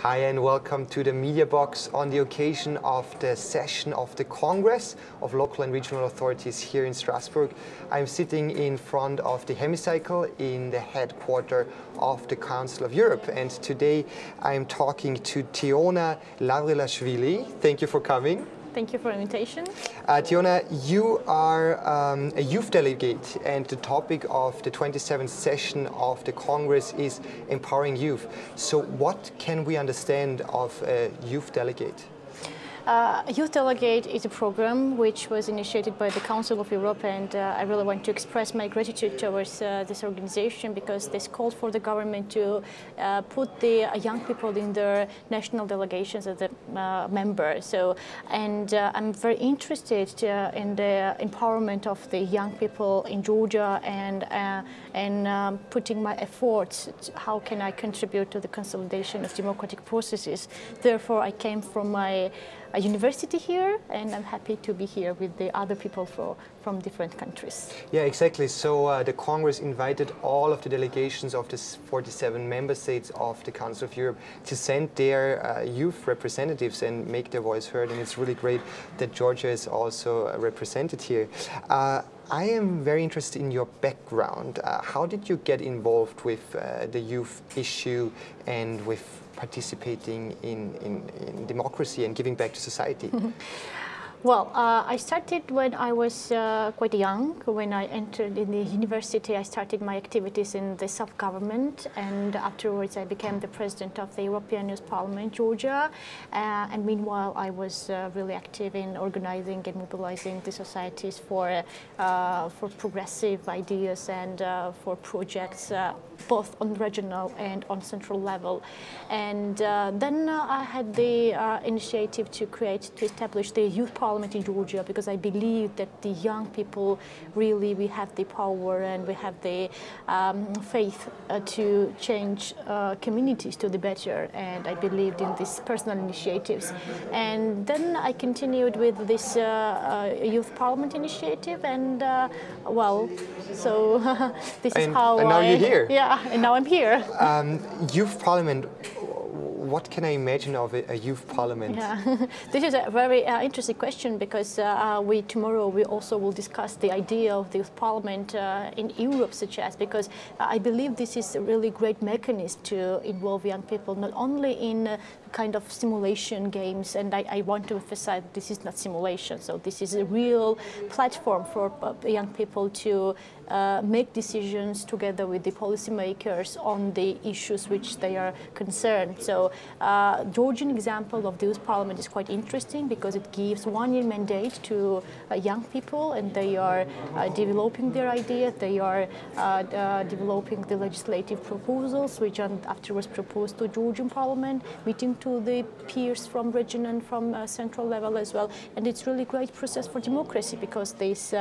Hi and welcome to the Media Box on the occasion of the session of the Congress of Local and Regional Authorities here in Strasbourg. I'm sitting in front of the hemicycle in the headquarters of the Council of Europe, and today I'm talking to Teona LAURELASHVILI. Thank you for coming. Thank you for the invitation. Teona, you are a youth delegate, and the topic of the 27th session of the Congress is empowering youth. So what can we understand of a youth delegate? Youth Delegate is a program which was initiated by the Council of Europe, and I really want to express my gratitude towards this organization, because this called for the government to put the young people in their national delegations as a member. So, and I'm very interested in the empowerment of the young people in Georgia, and putting my efforts. How can I contribute to the consolidation of democratic processes? Therefore, I came from my university here, and I'm happy to be here with the other people from different countries. Yeah, exactly. So the Congress invited all of the delegations of the 47 member states of the Council of Europe to send their youth representatives and make their voice heard, and it's really great that Georgia is also represented here. I am very interested in your background. How did you get involved with the youth issue and with participating in democracy and giving back to society? Well, I started when I was quite young. When I entered in the university, I started my activities in the self-government, and afterwards I became the president of the European Youth Parliament, Georgia. And meanwhile, I was really active in organizing and mobilizing the societies for progressive ideas and for projects both on regional and on central level. And then I had the initiative to establish the Youth Parliament in Georgia, because I believe that the young people really, we have the power and we have the faith to change communities to the better, and I believed in these personal initiatives. And then I continued with this Youth Parliament initiative, and well, so this is how and now you're here. Yeah, and now I'm here. Youth Parliament, what can I imagine of a youth parliament? Yeah. This is a very interesting question, because tomorrow we also will discuss the idea of the youth parliament in Europe, such as, because I believe this is a really great mechanism to involve young people, not only in kind of simulation games, and I want to emphasize this is not simulation, so this is a real platform for young people to make decisions together with the policymakers on the issues which they are concerned. So Georgian example of the Youth Parliament is quite interesting, because it gives one-year mandate to young people, and they are developing their ideas, they are developing the legislative proposals, which are afterwards proposed to Georgian Parliament, meeting to the peers from region and from central level as well. And it's really great process for democracy, because this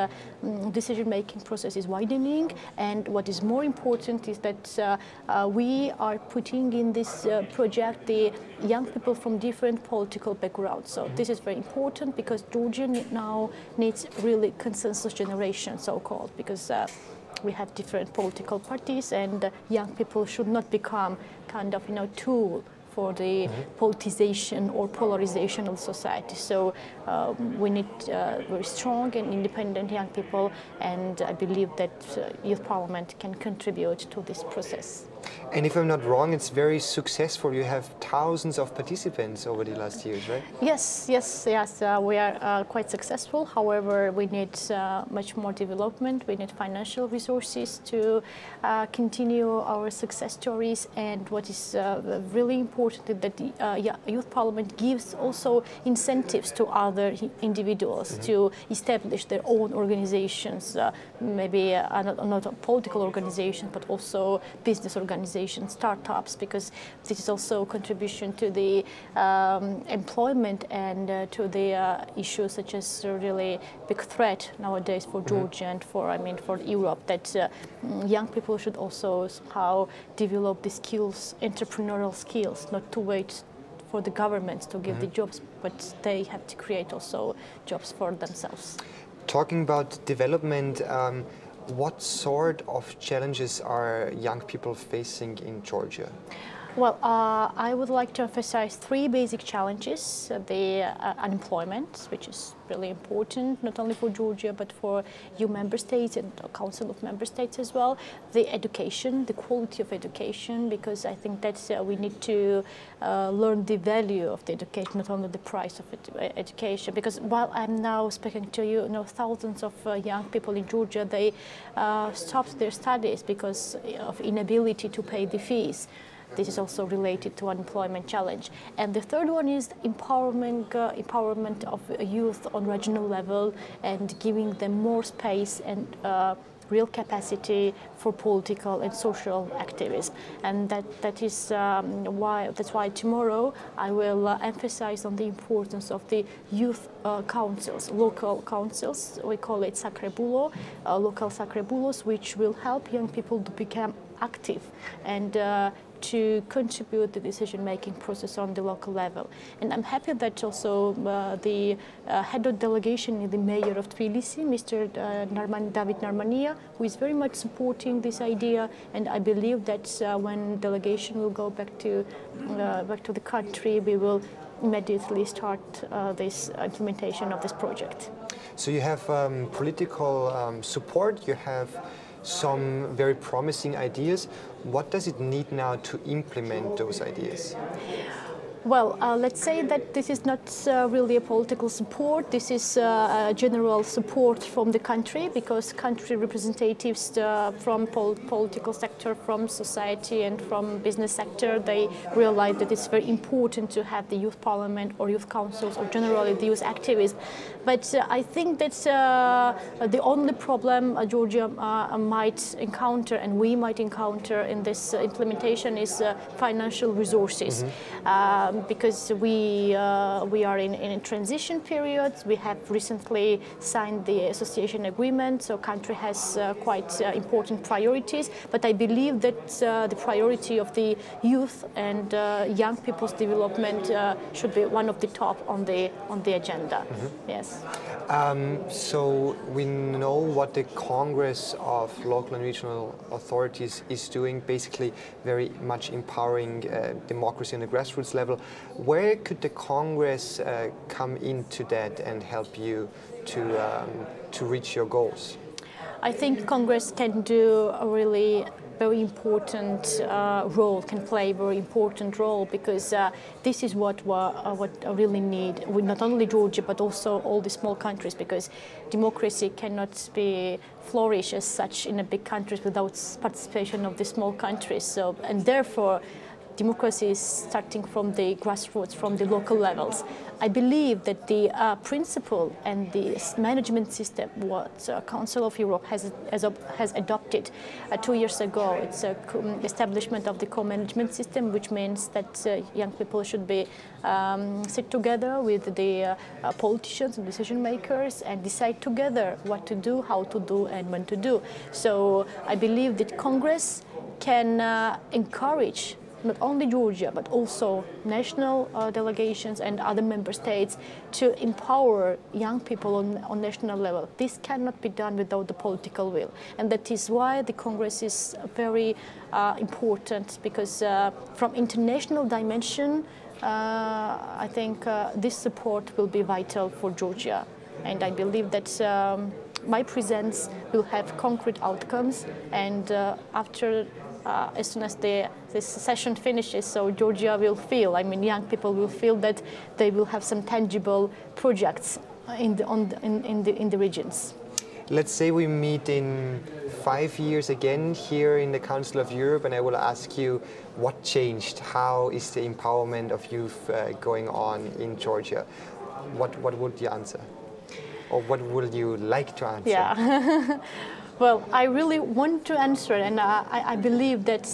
decision-making process is widening, and what is more important is that we are putting in this project the young people from different political backgrounds. So this is very important, because Georgia now needs really consensus generation, so-called, because we have different political parties, and young people should not become kind of, tool for the politicization or polarization of society. So we need very strong and independent young people, and I believe that Youth Parliament can contribute to this process. And if I'm not wrong, it's very successful. You have thousands of participants over the last years, right? Yes. We are quite successful. However, we need much more development. We need financial resources to continue our success stories. And what is really important is that the Youth Parliament gives also incentives to other individuals to establish their own organizations, maybe not a political organization, but also business organizations, startups, because this is also a contribution to the employment and to the issues such as a really big threat nowadays for Georgia and for Europe, that young people should also somehow develop the skills, entrepreneurial skills, not to wait for the governments to give the jobs, but they have to create also jobs for themselves. Talking about development, what sort of challenges are young people facing in Georgia? Well, I would like to emphasize three basic challenges. The unemployment, which is really important, not only for Georgia, but for EU member states and the Council of Member States as well. The education, the quality of education, because I think that's we need to learn the value of the education, not only the price of education. Because while I'm now speaking to you, thousands of young people in Georgia, they stopped their studies because of inability to pay the fees. This is also related to unemployment challenge. And the third one is empowerment of youth on regional level and giving them more space and real capacity for political and social activism. And that's why tomorrow I will emphasize on the importance of the youth councils, local councils. We call it Sacrebulo, local Sacrebulos, which will help young people to become active and to contribute to the decision-making process on the local level. And I'm happy that also the head of delegation is the mayor of Tbilisi, Mr. David Narmania, who is very much supporting this idea. And I believe that when delegation will go back to the country, we will immediately start this implementation of this project. So you have political support, you have some very promising ideas. What does it need now to implement those ideas? Well, let's say that this is not really a political support. This is a general support from the country, because country representatives from political sector, from society and from business sector, they realize that it's very important to have the youth parliament or youth councils or generally the youth activism. But I think that's the only problem Georgia might encounter and we might encounter in this implementation is financial resources. Because we are in a transition period. We have recently signed the association agreement, so country has quite important priorities. But I believe that the priority of the youth and young people's development should be one of the top on the agenda. Mm-hmm. Yes. So we know what the Congress of Local and Regional Authorities is doing, basically very much empowering democracy on the grassroots level. Where could the Congress come into that and help you to reach your goals? I think Congress can do a really very important role, can play a very important role, because this is what I really need, with not only Georgia but also all the small countries, because democracy cannot be flourish as such in a big countries without participation of the small countries. So, and therefore democracy is starting from the grassroots, from the local levels. I believe that the principle and the management system what Council of Europe has adopted 2 years ago, it's a establishment of the co-management system, which means that young people should be sit together with the politicians and decision makers and decide together what to do, how to do, and when to do. So I believe that Congress can encourage not only Georgia, but also national delegations and other member states to empower young people on national level. This cannot be done without the political will. And that is why the Congress is very important, because from international dimension, I think this support will be vital for Georgia. And I believe that my presence will have concrete outcomes, and after as soon as this session finishes, so Georgia will feel, I mean, young people will feel that they will have some tangible projects in the regions. Let's say we meet in 5 years again here in the Council of Europe, and I will ask you what changed. How is the empowerment of youth going on in Georgia? What would you answer? Or what would you like to answer? Yeah. Well, I really want to answer, and I believe that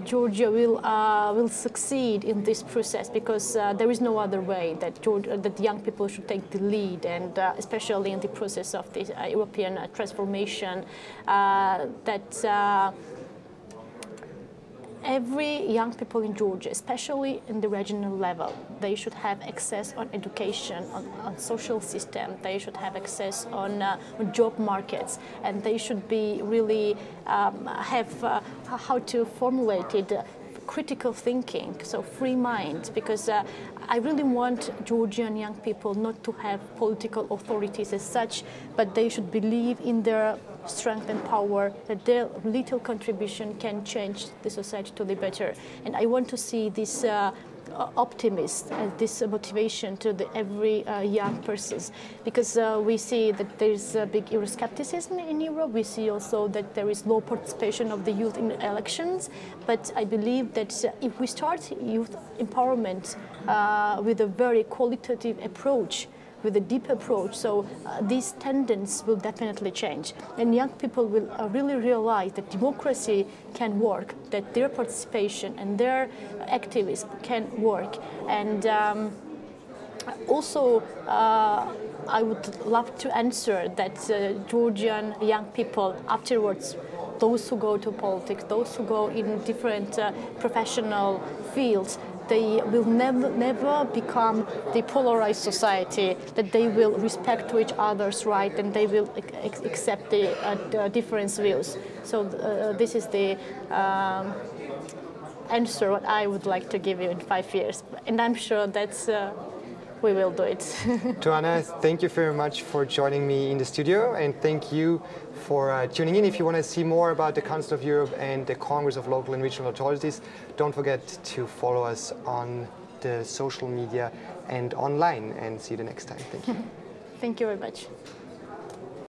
Georgia will succeed in this process, because there is no other way that young people should take the lead, and especially in the process of this European transformation, that every young people in Georgia, especially in the regional level, they should have access on education, on social system. They should have access on job markets, and they should be really have how to formulate it, critical thinking, so free mind, because I really want Georgian young people not to have political authorities as such, but they should believe in their strength and power, that their little contribution can change the society to the better. And I want to see this optimist and this motivation to every young person, because we see that there is a big Euroscepticism in Europe. We see also that there is low participation of the youth in elections, but I believe that if we start youth empowerment with a very qualitative approach, with a deep approach, so these tendencies will definitely change. And young people will really realize that democracy can work, that their participation and their activism can work. And also, I would love to answer that Georgian young people afterwards, those who go to politics, those who go in different professional fields, they will never become the polarized society, that they will respect to each other's right and they will accept the different views. So this is the answer what I would like to give you in 5 years. And I'm sure that we will do it. Teona, thank you very much for joining me in the studio, and thank you for tuning in. If you want to see more about the Council of Europe and the Congress of Local and Regional Authorities, don't forget to follow us on the social media and online, and see you the next time. Thank you. Thank you very much.